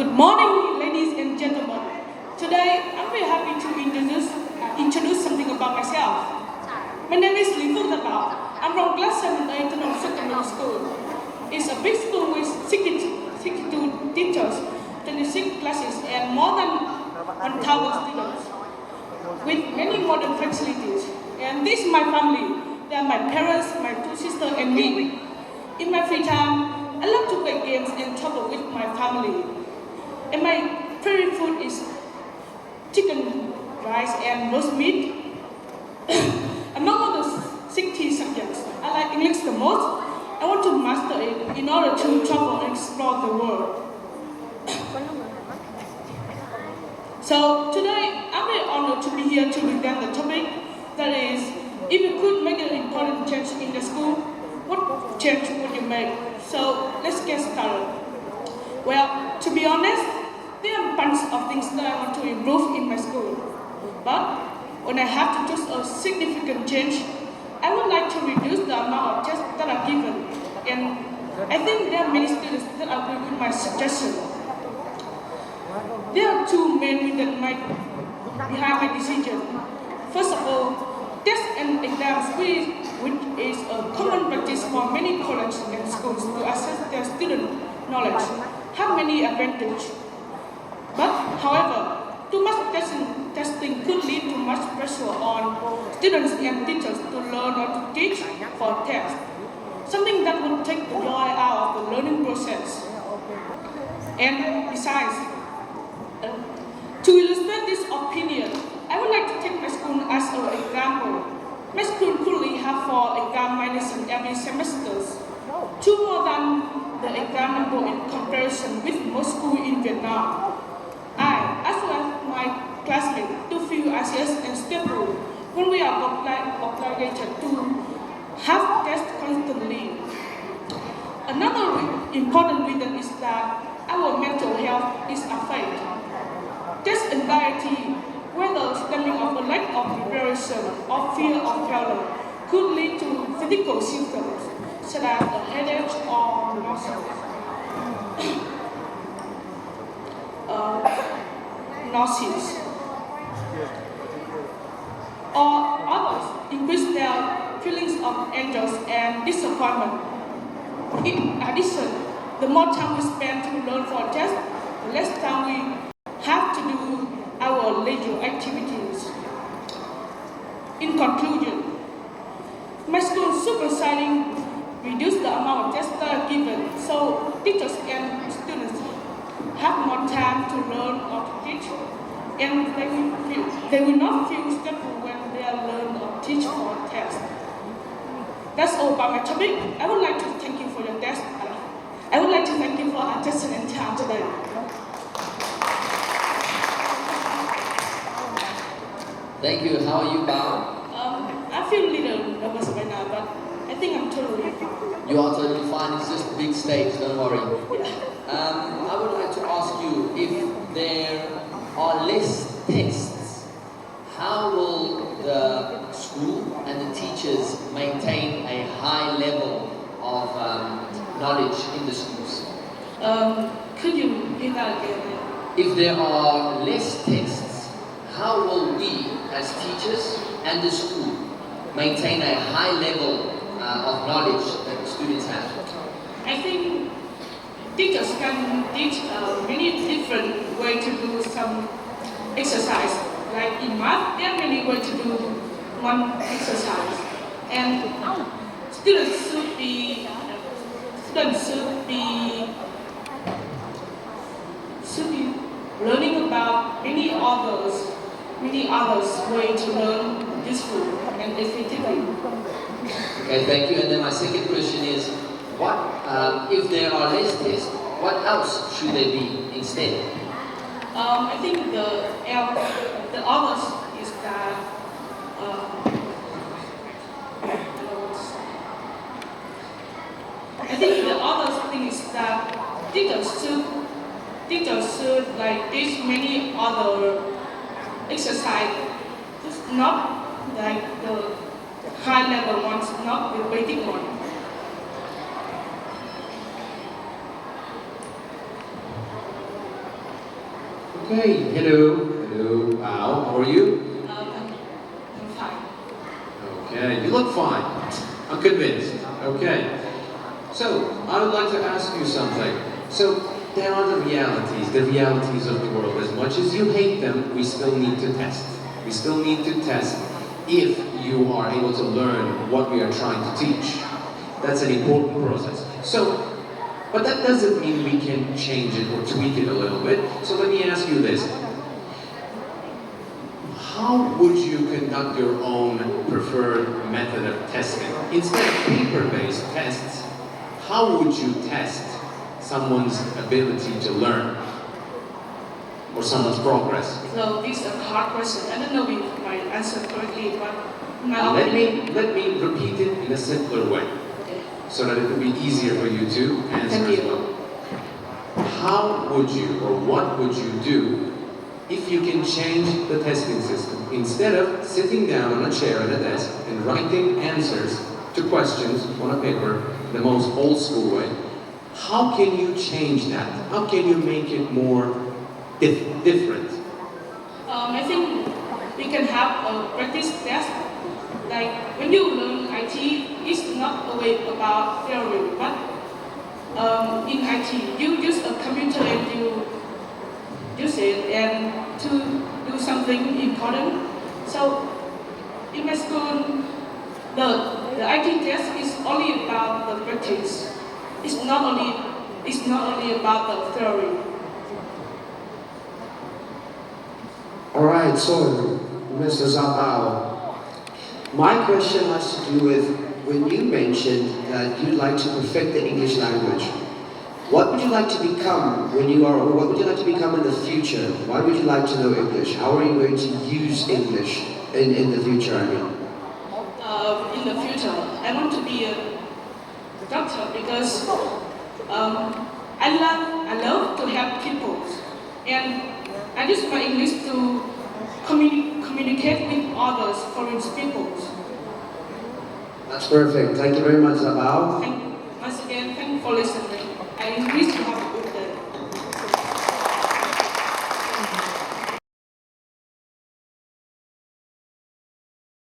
Good morning, ladies and gentlemen. Today, I'm very happy to introduce something about myself. My name is Phúc. I'm from class 7A Hồng Secondary School. It's a big school with 62 teachers, 26 classes, and more than 1,000 students, with many modern facilities. And this is my family. They are my parents, my two sisters, and me. In my free time, I love to play games and travel with my family. And my favorite food is chicken, rice, and roast meat. Among all the 60 subjects, I like English the most. I want to master it in order to travel and explore the world. So today, I'm very honored to be here to present the topic that is, if you could make an important change in the school, what change would you make? So let's get started. Well, to be honest, there are a bunch of things that I want to improve in my school. But when I have to choose a significant change, I would like to reduce the amount of tests that are given. And I think there are many students that agree with my suggestion. There are two main reasons behind my decision. First of all, tests and exams, which is a common practice for many colleges and schools to assess their student knowledge, have many advantages. But, however, too much testing could lead to much pressure on students and teachers to learn or to teach for tests, something that would take the joy out of the learning process. And besides, to illustrate this opinion, I would like to take my school as an example. My school currently have 4 exam minus every semester, 2 more than the exam number in comparison with most schools in Vietnam. I, as well as my classmates, do feel THCS and stable when we are obligated to have tests constantly. Another important reason is that our mental health is affected. Test anxiety, whether stemming of a lack of preparation or fear of failure, could lead to physical symptoms such as a headache or nausea. Or others increase their feelings of anger and disappointment. In addition, the more time we spend to learn for a test, the less time we have to do our leisure activities. In conclusion, my school supervising reduce the amount of tests that are given so teachers and students have more time to learn or to teach, and they will not feel stressful when they learn or teach for a test. That's all about my topic. I would like to thank you for your test. I would like to thank you for attention and time today. Thank you. How are you, Bao? I feel a little nervous right now, but I think I'm totally fine. You are totally fine. It's just a big stage. Don't worry. Yeah. I would like to ask you, if there are less tests, how will the school and the teachers maintain a high level of knowledge in the schools? Could you repeat that again? If there are less tests, how will we as teachers and the school maintain a high level of knowledge that the students have? I think teachers can teach many different ways to do some exercise. Like in math, there are many ways to do one exercise. And students should be learning about many others ways to learn useful and effectively. Okay, thank you. And then my second question is, what if there are less tests, what else should there be instead? I think the others is that I think the other thing is that teachers should like teach many other exercise, just not like the high level ones, not the basic one. Okay, hello. Hello. Wow, how are you? I'm fine. Okay, you look fine. I'm convinced. Okay. So, I would like to ask you something. So, there are the realities of the world. As much as you hate them, we still need to test. We still need to test if you are able to learn what we are trying to teach. That's an important process. So, but that doesn't mean we can change it or tweak it a little bit. So let me ask you this. How would you conduct your own preferred method of testing? Instead of paper-based tests, how would you test someone's ability to learn? Or someone's progress? So this is a hard question. I don't know if I answered correctly, but Let me repeat it in a simpler way, okay. so that it will be easier for you to answer Thank as you. well. How would you, or what would you do if you can change the testing system? Instead of sitting down on a chair at a desk and writing answers to questions on a paper, the most old school way, how can you change that? How can you make it more different? I think we can have a practice test. Like when you learn IT, it's not always about theory, but in IT, you use a computer and you use it and to do something important. So in my school, the IT test is only about the practice. It's not only about the theory. All right, so Mr. Zabao, my question has to do with when you mentioned that you'd like to perfect the English language. What would you like to become when you are, or what would you like to become in the future? Why would you like to know English? How are you going to use English in the future, I mean? In the future, I want to be a doctor because I love to help people, and I use my English to communicate with others, foreign people. That's perfect. Thank you very much, Zabao. Once again, thank you for listening.